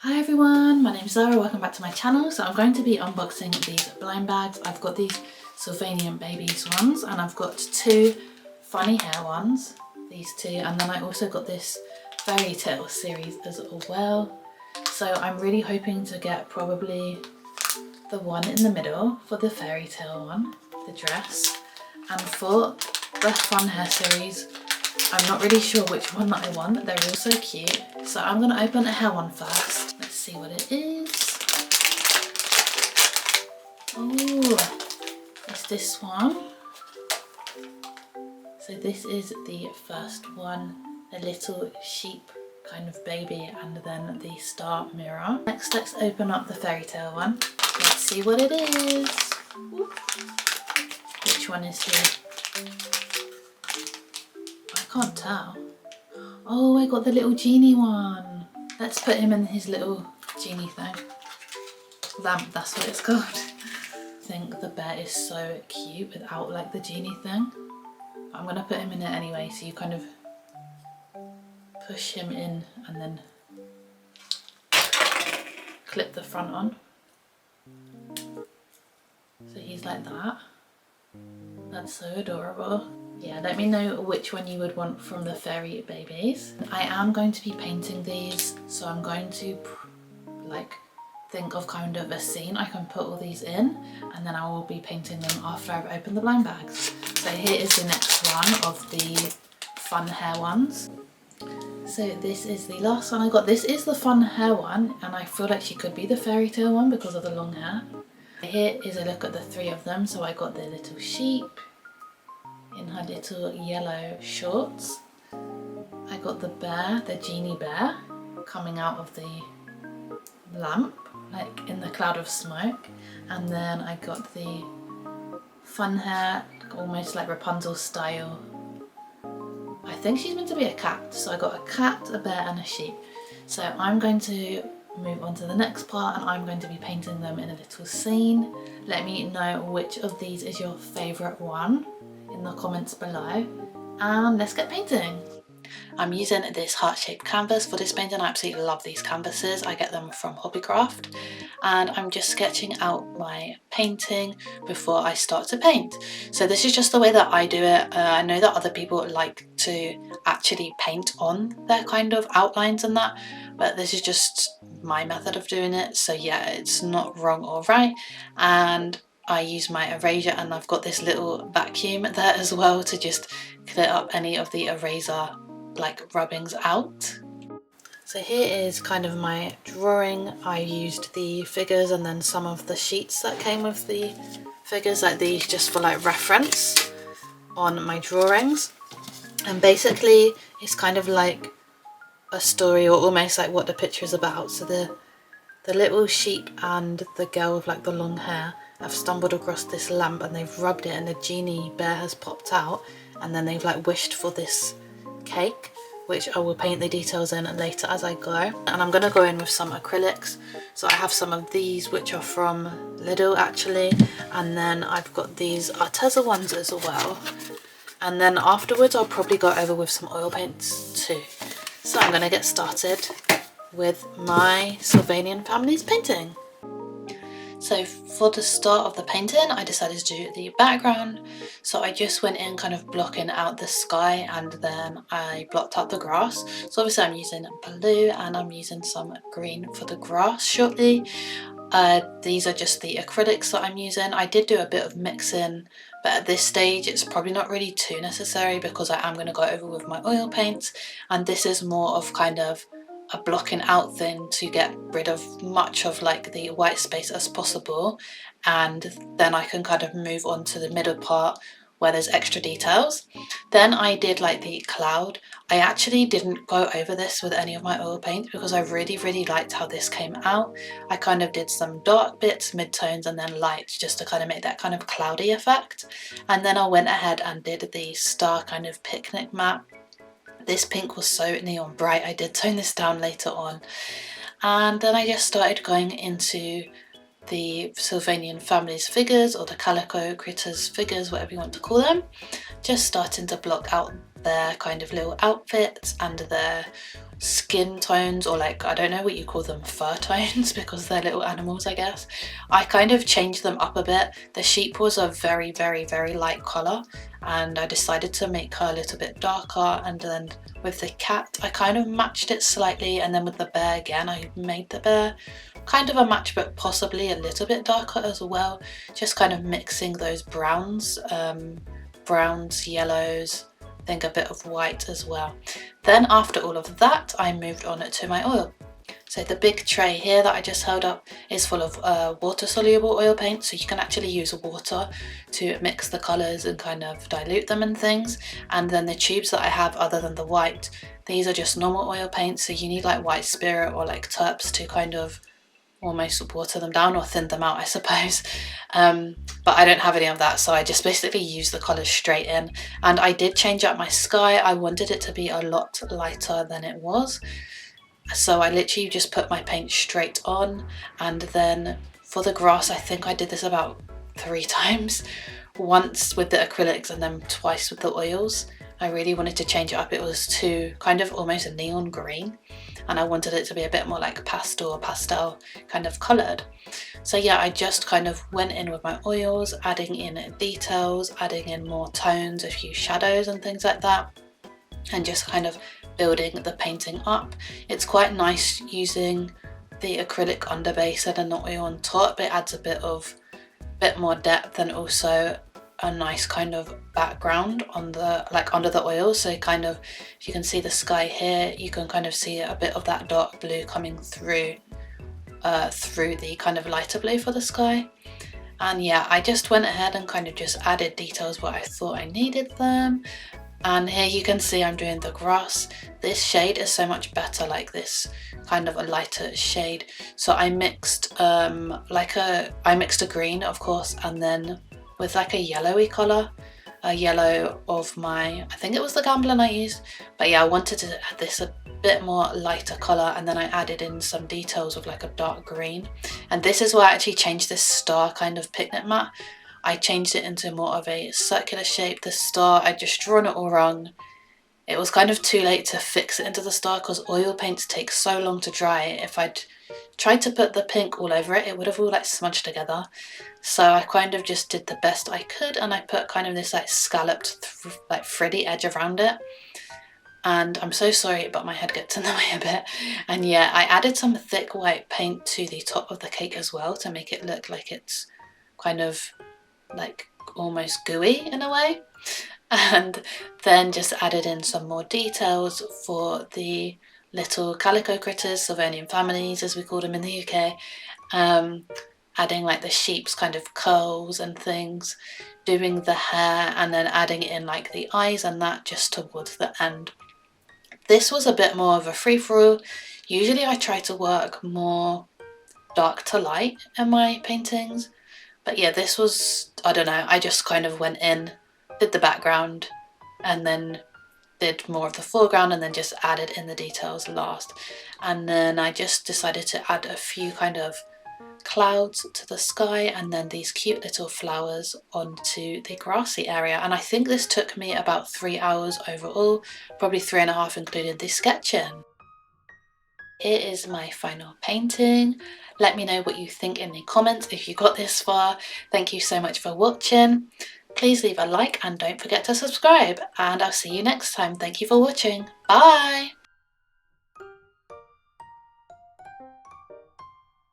Hi everyone, my name is Zara, welcome back to my channel. So I'm going to be unboxing these blind bags. I've got these Sylvanian Babies ones and I've got two funny hair ones, these two, and then I also got this Fairytale series as well. So I'm really hoping to get probably the one in the middle for the Fairytale one, the dress, and for the fun hair series I'm not really sure which one that I want. They're all so cute. So I'm going to open the hair one first. Let's see what it is. Oh, it's this one. So this is the first one, a little sheep kind of baby, and then the star mirror. Next, let's open up the Fairytale one. Let's see what it is. Which one is he? I can't tell. Oh, I got the little genie one. Let's put him in his little genie thing. Lamp, that's what it's called. I think the bear is so cute without like the genie thing. I'm gonna put him in it anyway, so you kind of push him in and then clip the front on. So he's like that. That's so adorable. Yeah, let me know which one you would want from the fairy babies. I am going to be painting these, so I'm going to like think of kind of a scene I can put all these in, and then I will be painting them after I've opened the blind bags. So here is the next one of the fun hair ones. So this is the last one I got. This is the fun hair one, and I feel like she could be the Fairytale one because of the long hair. Here is a look at the three of them. So I got the little sheep in her little yellow shorts. I got the bear, the genie bear, coming out of the lamp, like in the cloud of smoke. And then I got the fun hair, almost like Rapunzel style. I think she's meant to be a cat. So I got a cat, a bear and a sheep. So I'm going to move on to the next part and I'm going to be painting them in a little scene. Let me know which of these is your favourite one in the comments below, and let's get painting. I'm using this heart-shaped canvas for this painting. I absolutely love these canvases. I get them from Hobbycraft, and I'm just sketching out my painting before I start to paint. So this is just the way that I do it. I know that other people like to actually paint on their kind of outlines and that, but this is just my method of doing it. So yeah, it's not wrong or right. And I use my eraser, and I've got this little vacuum there as well to just clear up any of the eraser like rubbings out. So here is kind of my drawing. I used the figures and then some of the sheets that came with the figures, like these, just for like reference on my drawings. And basically it's kind of like a story, or almost like what the picture is about. So the little sheep and the girl with like the long hair have stumbled across this lamp and they've rubbed it, and the genie bear has popped out, and then they've like wished for this cake, which I will paint the details in later as I go. And I'm going to go in with some acrylics. So I have some of these which are from Lidl actually, and then I've got these Arteza ones as well. And then afterwards I'll probably go over with some oil paints too. So I'm going to get started with my Sylvanian Families painting. So for the start of the painting, I decided to do the background. So I just went in kind of blocking out the sky, and then I blocked out the grass. So obviously I'm using blue and I'm using some green for the grass shortly. These are just the acrylics that I'm using. I did do a bit of mixing, but at this stage it's probably not really too necessary because I am going to go over with my oil paints, and this is more of kind of a blocking out thing to get rid of much of like the white space as possible, and then I can kind of move on to the middle part where there's extra details. Then I did like the cloud. I actually didn't go over this with any of my oil paints because I really liked how this came out. I kind of did some dark bits, mid-tones and then lights just to kind of make that kind of cloudy effect. And then I went ahead and did the star kind of picnic map. This pink was so neon bright. I did tone this down later on. And then I just started going into the Sylvanian Families figures, or the Calico Critters figures, whatever you want to call them. Just starting to block out their kind of little outfits and their skin tones, or like, I don't know what you call them, fur tones, because they're little animals, I guess. I kind of changed them up a bit. The sheep was a very, very, very light colour, and I decided to make her a little bit darker. And then with the cat, I kind of matched it slightly, and then with the bear again, I made the bear kind of a match, but possibly a little bit darker as well, just kind of mixing those browns, yellows, I think a bit of white as well. Then after all of that, I moved on to my oil. So the big tray here that I just held up is full of water soluble oil paint, so you can actually use water to mix the colours and kind of dilute them and things. And then the tubes that I have, other than the white, these are just normal oil paints, so you need like white spirit or like terps to kind of almost water them down or thin them out, I suppose. But I don't have any of that, so I just basically use the colours straight in. And I did change up my sky. I wanted it to be a lot lighter than it was, so I literally just put my paint straight on. And then for the grass, I think I did this about 3 times, once with the acrylics and then twice with the oils. I really wanted to change it up. It was too kind of almost a neon green, and I wanted it to be a bit more like pastel kind of coloured. So yeah, I just kind of went in with my oils, adding in details, adding in more tones, a few shadows and things like that, and just kind of building the painting up. It's quite nice using the acrylic underbase and the oil on top. It adds a bit more depth, and also a nice kind of background on the under the oil. So kind of, if you can see the sky here, you can kind of see a bit of that dark blue coming through the kind of lighter blue for the sky. And yeah, I just went ahead and kind of just added details where I thought I needed them. And here you can see I'm doing the grass. This shade is so much better, like this kind of a lighter shade. So I mixed I mixed a green, of course, and then with like a yellowy colour, a yellow of my, I think it was the Gamblin I used. But yeah, I wanted to add this a bit more lighter colour, and then I added in some details of like a dark green. And this is where I actually changed this star kind of picnic mat. I changed it into more of a circular shape. The star, I'd just drawn it all wrong. It was kind of too late to fix it into the star because oil paints take so long to dry. If I'd tried to put the pink all over it, it would have all like smudged together. So I kind of just did the best I could, and I put kind of this like scalloped like frilly edge around it. And I'm so sorry, but my head gets in the way a bit. And yeah, I added some thick white paint to the top of the cake as well to make it look like it's kind of like almost gooey in a way. And then just added in some more details for the little Calico Critters, Sylvanian Families as we call them in the UK, adding like the sheep's kind of curls and things, doing the hair, and then adding in like the eyes and that just towards the end. This was a bit more of a free-for-all. Usually I try to work more dark to light in my paintings, but yeah, this was, I don't know, I just kind of went in, did the background, and then did more of the foreground, and then just added in the details last. And then I just decided to add a few kind of clouds to the sky, and then these cute little flowers onto the grassy area. And I think this took me about 3 hours overall, probably 3.5 including the sketching. Here is my final painting. Let me know what you think in the comments if you got this far. Thank you so much for watching. Please leave a like and don't forget to subscribe, and I'll see you next time. Thank you for watching. Bye!